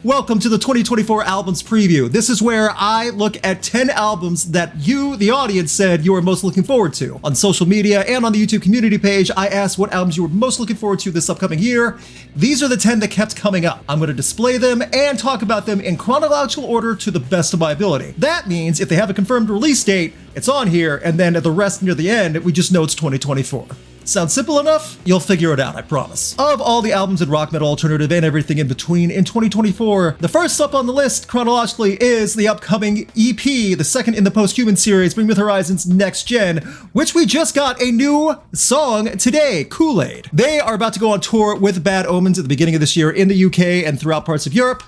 Welcome to the 2024 albums preview. This is where I look at 10 albums that you, the audience, said you were most looking forward to. On social media and on the YouTube community page, I asked what albums you were most looking forward to this upcoming year. These are the 10 that kept coming up. I'm going to display them and talk about them in chronological order to the best of my ability. That means if they have a confirmed release date, it's on here, and then the rest near the end, we just know it's 2024. Sounds simple enough? You'll figure it out, I promise. Of all the albums in rock, metal, alternative, and everything in between in 2024, the first up on the list chronologically is the upcoming EP, the second in the Posthuman series, Bring Me the Horizon's NeX GEn, which we just got a new song today, Kool-Aid. They are about to go on tour with Bad Omens at the beginning of this year in the UK and throughout parts of Europe.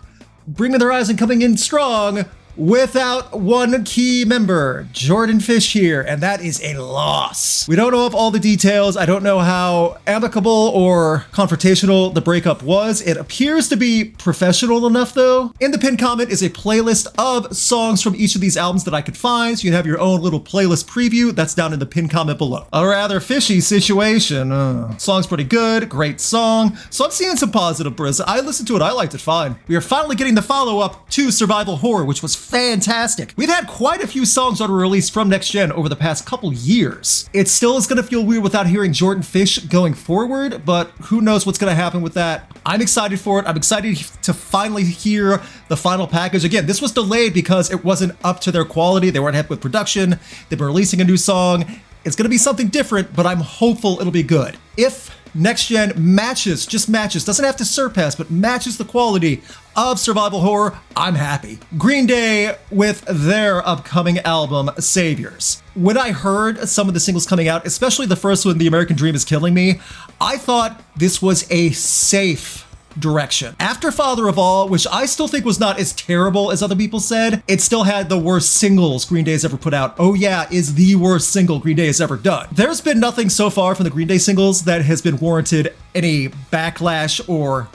Bring Me the Horizon coming in strong, without one key member, Jordan Fish here, and that is a loss. We don't know of all the details. I don't know how amicable or confrontational the breakup was. It appears to be professional enough though. In the pinned comment is a playlist of songs from each of these albums that I could find, so you can have your own little playlist preview. That's down in the pinned comment below. A rather fishy situation. Song's pretty good, great song. So I'm seeing some positive buzz. I listened to it, I liked it fine. We are finally getting the follow-up to Survival Horror, which was fantastic. We've had quite a few songs that were released from NeX GEn over the past couple years. It still is going to feel weird without hearing Jordan Fish going forward, but who knows what's going to happen with that. I'm excited for it. I'm excited to finally hear the final package. Again, this was delayed because it wasn't up to their quality. They weren't happy with production. They've been releasing a new song. It's going to be something different, but I'm hopeful it'll be good. If NeX GEn matches, just matches, doesn't have to surpass, but matches the quality of Survival Horror, I'm happy. Green Day with their upcoming album, Saviors. When I heard some of the singles coming out, especially the first one, The American Dream Is Killing Me, I thought this was a safe direction. After Father of All, which I still think was not as terrible as other people said, it still had the worst singles Green Day has ever put out. Oh Yeah is the worst single Green Day has ever done. There's been nothing so far from the Green Day singles that has been warranted any backlash or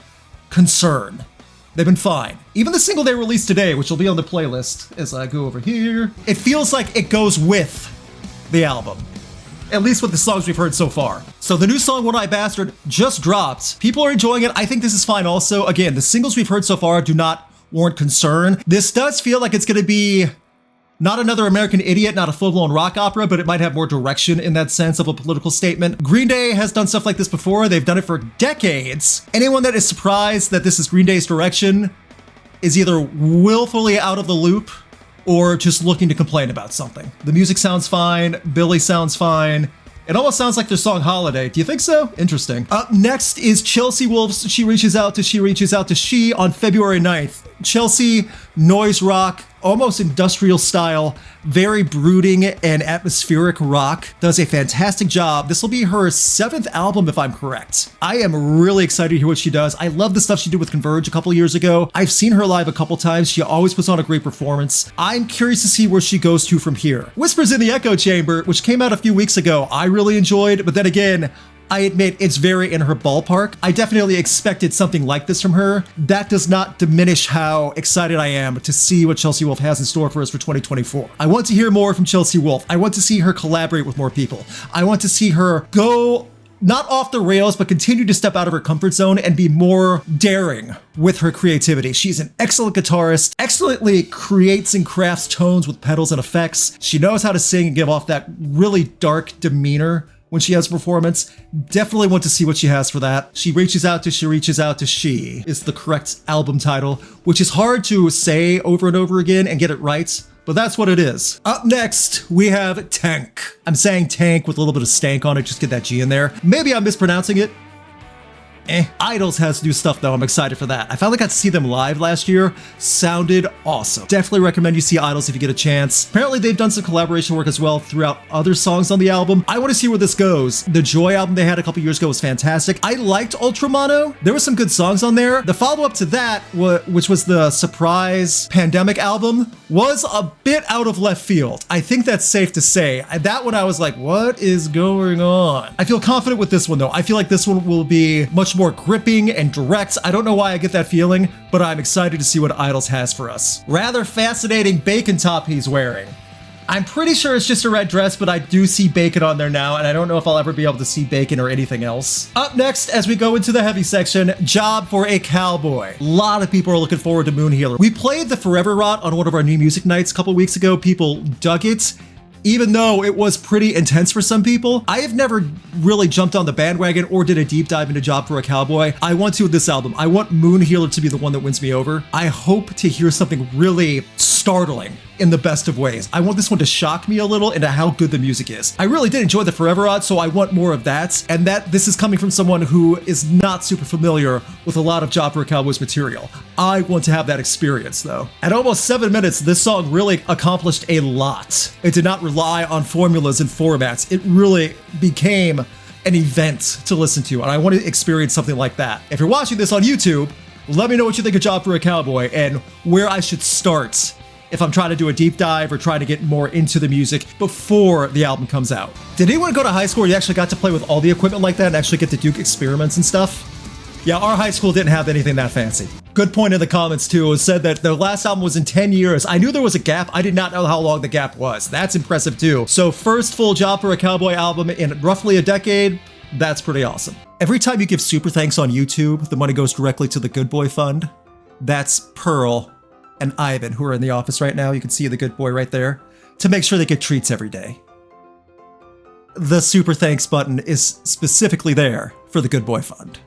concern. They've been fine. Even the single they released today, which will be on the playlist as I go over here, it feels like it goes with the album. At least with the songs we've heard so far. So the new song, One Eye Bastard, just dropped. People are enjoying it. I think this is fine also. Again, the singles we've heard so far do not warrant concern. This does feel like it's going to be not another American Idiot, not a full-blown rock opera, but it might have more direction in that sense of a political statement. Green Day has done stuff like this before. They've done it for decades. Anyone that is surprised that this is Green Day's direction is either willfully out of the loop or just looking to complain about something. The music sounds fine, Billy sounds fine. It almost sounds like their song Holiday. Do you think so? Interesting. Up next is Chelsea Wolfe's She Reaches Out to She on February 9th. Chelsea, noise rock, almost industrial style, very brooding and atmospheric rock, does a fantastic job. This will be her 7th album if I'm correct. I am really excited to hear what she does. I love the stuff she did with Converge a couple years ago. I've seen her live a couple times. She always puts on a great performance. I'm curious to see where she goes to from here. Whispers in the Echo Chamber, which came out a few weeks ago, I really enjoyed, but then again, I admit it's very in her ballpark. I definitely expected something like this from her. That does not diminish how excited I am to see what Chelsea Wolfe has in store for us for 2024. I want to hear more from Chelsea Wolfe. I want to see her collaborate with more people. I want to see her go not off the rails, but continue to step out of her comfort zone and be more daring with her creativity. She's an excellent guitarist, excellently creates and crafts tones with pedals and effects. She knows how to sing and give off that really dark demeanor when she has a performance. Definitely want to see what she has for that. She Reaches Out to She is the correct album title, which is hard to say over and over again and get it right, but that's what it is. Up next, we have Tangk. I'm saying Tangk with a little bit of stank on it, just get that G in there. Maybe I'm mispronouncing it. Idols has new stuff though, I'm excited for that. I finally got to see them live last year. Sounded awesome. Definitely recommend you see Idols if you get a chance. Apparently they've done some collaboration work as well throughout other songs on the album. I want to see where this goes. The Joy album they had a couple years ago was fantastic. I liked Ultramono. There were some good songs on there. The follow-up to that, which was the Surprise Pandemic album, was a bit out of left field. I think that's safe to say. That one I was like, what is going on? I feel confident with this one though. I feel like this one will be much more gripping and direct. I don't know why I get that feeling, but I'm excited to see what Idols has for us. Rather fascinating bacon top he's wearing. I'm pretty sure it's just a red dress, but I do see Bacon on there now, and I don't know if I'll ever be able to see Bacon or anything else. Up next, as we go into the heavy section, Job for a Cowboy. A lot of people are looking forward to Moon Healer. We played the Forever Rot on one of our new music nights a couple weeks ago. People dug it, even though it was pretty intense for some people. I have never really jumped on the bandwagon or did a deep dive into Job for a Cowboy. I want to with this album. I want Moon Healer to be the one that wins me over. I hope to hear something really startling in the best of ways. I want this one to shock me a little into how good the music is. I really did enjoy the Forever Odd, so I want more of that. And that this is coming from someone who is not super familiar with a lot of Job for a Cowboy's material. I want to have that experience though. At almost 7 minutes, this song really accomplished a lot. It did not rely on formulas and formats. It really became an event to listen to, and I want to experience something like that. If you're watching this on YouTube, let me know what you think of Job for a Cowboy and where I should start if I'm trying to do a deep dive or trying to get more into the music before the album comes out. Did anyone go to high school where you actually got to play with all the equipment like that and actually get to do experiments and stuff? Yeah, our high school didn't have anything that fancy. Good point in the comments too. It said that their last album was in 10 years. I knew there was a gap. I did not know how long the gap was. That's impressive too. So first full Job for a Cowboy album in roughly a decade. That's pretty awesome. Every time you give super thanks on YouTube, the money goes directly to the Good Boy Fund. That's Pearl and Ivan, who are in the office right now. You can see the good boy right there, to make sure they get treats every day. The super thanks button is specifically there for the Good Boy Fund.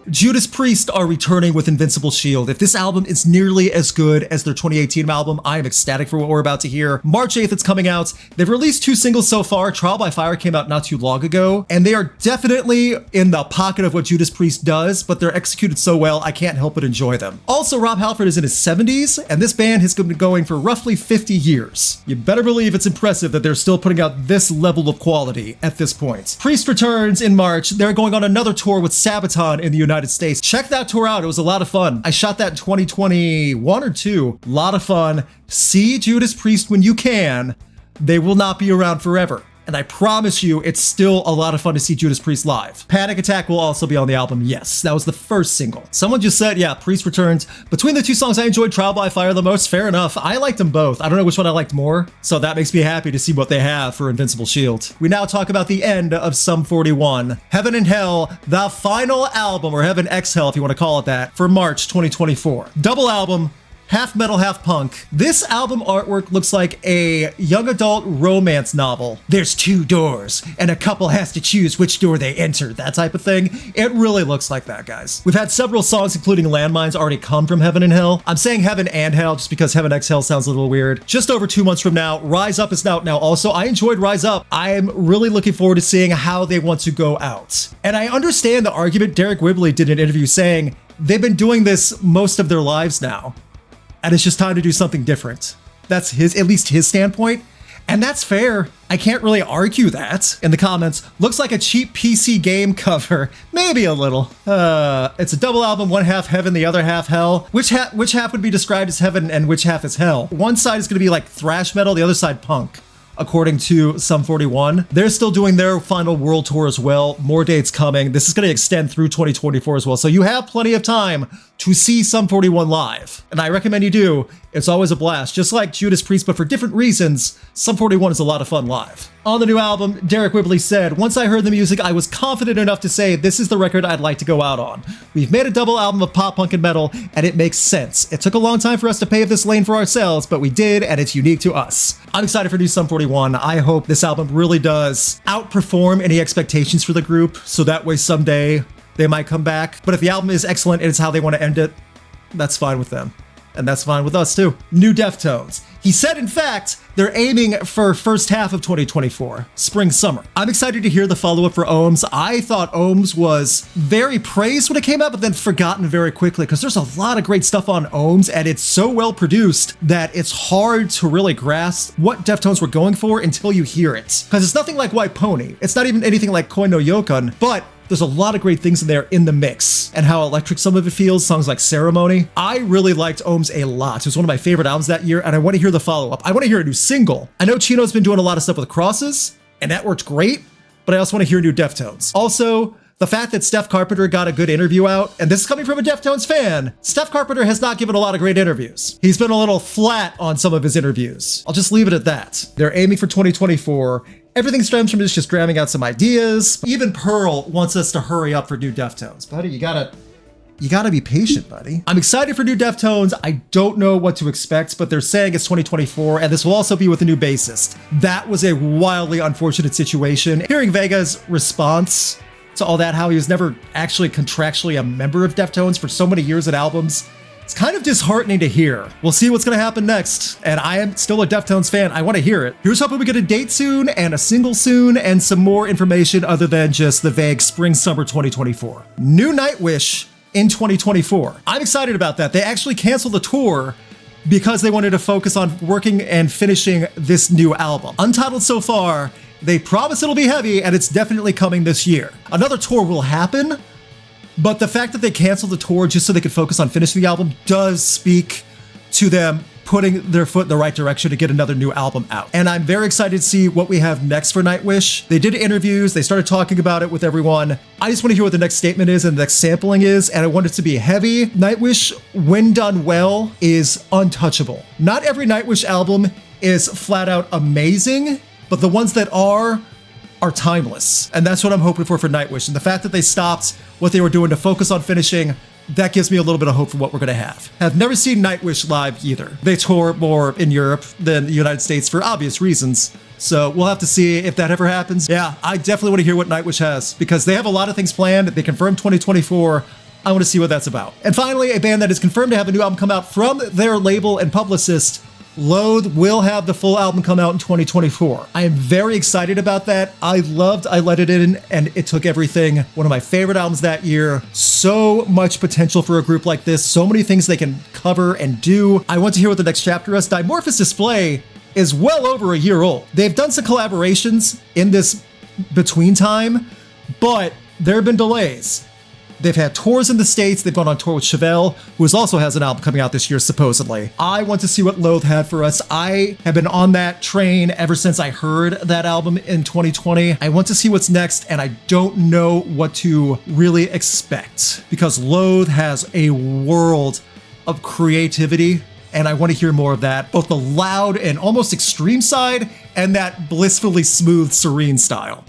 Judas Priest are returning with Invincible Shield. If this album is nearly as good as their 2018 album, I am ecstatic for what we're about to hear. March 8th, it's coming out. They've released 2 singles so far. Trial by Fire came out not too long ago, and they are definitely in the pocket of what Judas Priest does, but they're executed so well, I can't help but enjoy them. Also, Rob Halford is in his 70s, and this band has been going for roughly 50 years. You better believe it's impressive that they're still putting out this level of quality at this point. Priest returns in March. They're going on another tour with Sabaton in the United States. Check that tour out. It was a lot of fun. I shot that in 2021 or 2. A lot of fun. See Judas Priest when you can. They will not be around forever. And I promise you, it's still a lot of fun to see Judas Priest live. Panic Attack will also be on the album. Yes, that was the first single. Someone just said, yeah, Priest returns. Between the 2 songs, I enjoyed Trial by Fire the most. Fair enough. I liked them both. I don't know which one I liked more. So that makes me happy to see what they have for Invincible Shield. We now talk about the end of Sum 41. Heaven and Hell, the final album, or Heaven X Hell if you want to call it that, for March 2024. Double album. Half metal, half punk. This album artwork looks like a young adult romance novel. There's 2 doors, and a couple has to choose which door they enter, that type of thing. It really looks like that, guys. We've had several songs, including Landmines, already come from Heaven and Hell. I'm saying Heaven and Hell just because Heaven X Hell sounds a little weird. Just over 2 months from now, Rise Up is out now also. I enjoyed Rise Up. I'm really looking forward to seeing how they want to go out. And I understand the argument. Derek Whibley did an interview saying they've been doing this most of their lives now, and it's just time to do something different. That's at least his standpoint. And that's fair. I can't really argue that. In the comments, looks like a cheap PC game cover. Maybe a little. It's a double album, one half heaven, the other half hell. Which half would be described as heaven and which half is hell? One side is gonna be like thrash metal, the other side punk, according to Sum 41. They're still doing their final world tour as well. More dates coming. This is going to extend through 2024 as well. So you have plenty of time to see Sum 41 live. And I recommend you do. It's always a blast. Just like Judas Priest, but for different reasons, Sum 41 is a lot of fun live. On the new album, Derek Whibley said, once I heard the music, I was confident enough to say this is the record I'd like to go out on. We've made a double album of pop, punk, and metal, and it makes sense. It took a long time for us to pave this lane for ourselves, but we did, and it's unique to us. I'm excited for new Sum 41. I hope this album really does outperform any expectations for the group, so that way someday they might come back. But if the album is excellent and it's how they want to end it, that's fine with them. And that's fine with us too. New Deftones. He said, in fact, they're aiming for first half of 2024, spring, summer. I'm excited to hear the follow-up for Ohms. I thought Ohms was very praised when it came out, but then forgotten very quickly because there's a lot of great stuff on Ohms, and it's so well produced that it's hard to really grasp what Deftones were going for until you hear it. Because it's nothing like White Pony. It's not even anything like Koi no Yokon, but there's a lot of great things in there in the mix, and how electric some of it feels, songs like Ceremony. I really liked Ohms a lot. It was one of my favorite albums that year, and I want to hear the follow-up. I want to hear a new single. I know Chino's been doing a lot of stuff with Crosses, and that worked great, but I also want to hear new Deftones. Also, The fact that Steph Carpenter got a good interview out, and this is coming from a Deftones fan, Steph Carpenter has not given a lot of great interviews. He's been a little flat on some of his interviews. I'll just leave it at that. They're aiming for 2024. Everything stems from just grabbing out some ideas. Even Pearl wants us to hurry up for new Deftones. Buddy, you gotta be patient, buddy. I'm excited for new Deftones. I don't know what to expect, but they're saying it's 2024, and this will also be with a new bassist. That was a wildly unfortunate situation. Hearing Vega's response to all that, how he was never actually contractually a member of Deftones for so many years at albums, it's kind of disheartening to hear. We'll see what's gonna happen next, and I am still a Deftones fan. I wanna hear it. Here's hoping we get a date soon, and a single soon, and some more information other than just the vague spring-summer 2024. New Nightwish in 2024. I'm excited about that. They actually canceled the tour because they wanted to focus on working and finishing this new album. Untitled so far, they promise it'll be heavy, and it's definitely coming this year. Another tour will happen, but the fact that they canceled the tour just so they could focus on finishing the album does speak to them putting their foot in the right direction to get another new album out. And I'm very excited to see what we have next for Nightwish. They did interviews, they started talking about it with everyone. I just want to hear what the next statement is and the next sampling is, and I want it to be heavy. Nightwish, when done well, is untouchable. Not every Nightwish album is flat out amazing, but the ones that are timeless. And that's what I'm hoping for Nightwish. And the fact that they stopped what they were doing to focus on finishing, that gives me a little bit of hope for what we're gonna have. I've never seen Nightwish live either. They tour more in Europe than the United States for obvious reasons. So we'll have to see if that ever happens. Yeah, I definitely wanna hear what Nightwish has because they have a lot of things planned. They confirmed 2024. I wanna see what that's about. And finally, a band that is confirmed to have a new album come out from their label and publicist, Loathe, will have the full album come out in 2024. I am very excited about that. I loved I Let It In, and It Took Everything. One of my favorite albums that year. So much potential for a group like this. So many things they can cover and do. I want to hear what the next chapter is. Dimorphous Display is well over a year old. They've done some collaborations in this between time, but there have been delays. They've had tours in the States. They've gone on tour with Chevelle, who also has an album coming out this year, supposedly. I want to see what Loathe had for us. I have been on that train ever since I heard that album in 2020. I want to see what's next, and I don't know what to really expect because Loathe has a world of creativity, and I want to hear more of that, both the loud and almost extreme side and that blissfully smooth, serene style.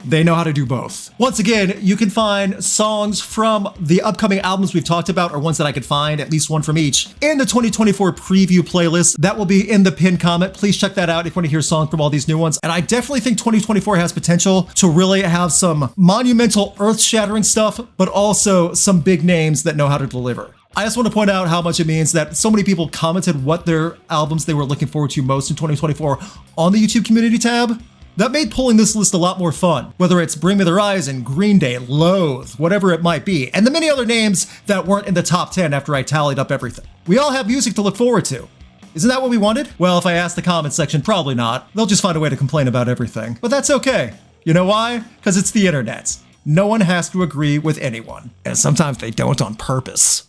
They know how to do both. Once again, you can find songs from the upcoming albums we've talked about, or ones that I could find, at least one from each, in the 2024 preview playlist. That will be in the pinned comment. Please check that out if you want to hear songs from all these new ones. And I definitely think 2024 has potential to really have some monumental, earth-shattering stuff, but also some big names that know how to deliver. I just want to point out how much it means that so many people commented what their albums they were looking forward to most in 2024 on the YouTube community tab. That made pulling this list a lot more fun, whether it's Bring Me the Horizon, Green Day, Loathe, whatever it might be, and the many other names that weren't in the top 10 after I tallied up everything. We all have music to look forward to. Isn't that what we wanted? Well, if I ask the comment section, probably not. They'll just find a way to complain about everything. But that's okay. You know why? Because it's the internet. No one has to agree with anyone. And sometimes they don't on purpose.